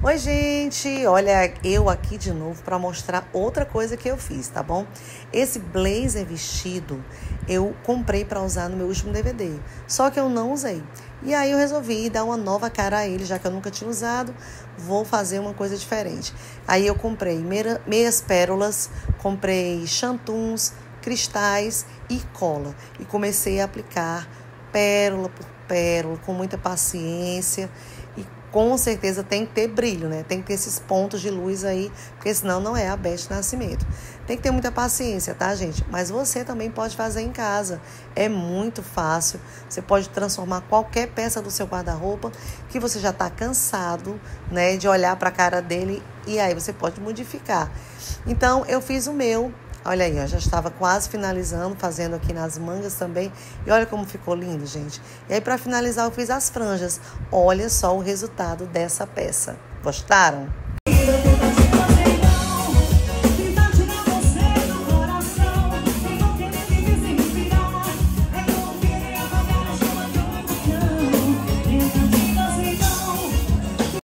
Oi, gente! Olha, eu aqui de novo para mostrar outra coisa que eu fiz, tá bom? Esse blazer vestido eu comprei para usar no meu último DVD, só que eu não usei. E aí eu resolvi dar uma nova cara a ele, já que eu nunca tinha usado, vou fazer uma coisa diferente. Aí eu comprei meias pérolas, comprei chantuns, cristais e cola. E comecei a aplicar pérola por pérola, com muita paciência. E com certeza tem que ter brilho, né? Tem que ter esses pontos de luz aí, porque senão não é a Beth Nascimento. Tem que ter muita paciência, tá, gente? Mas você também pode fazer em casa. É muito fácil. Você pode transformar qualquer peça do seu guarda-roupa que você já está cansado, né, de olhar para a cara dele, e aí você pode modificar. Então, eu fiz o meu. Olha aí, ó, já estava quase finalizando, fazendo aqui nas mangas também. E olha como ficou lindo, gente. E aí, para finalizar, eu fiz as franjas. Olha só o resultado dessa peça. Gostaram?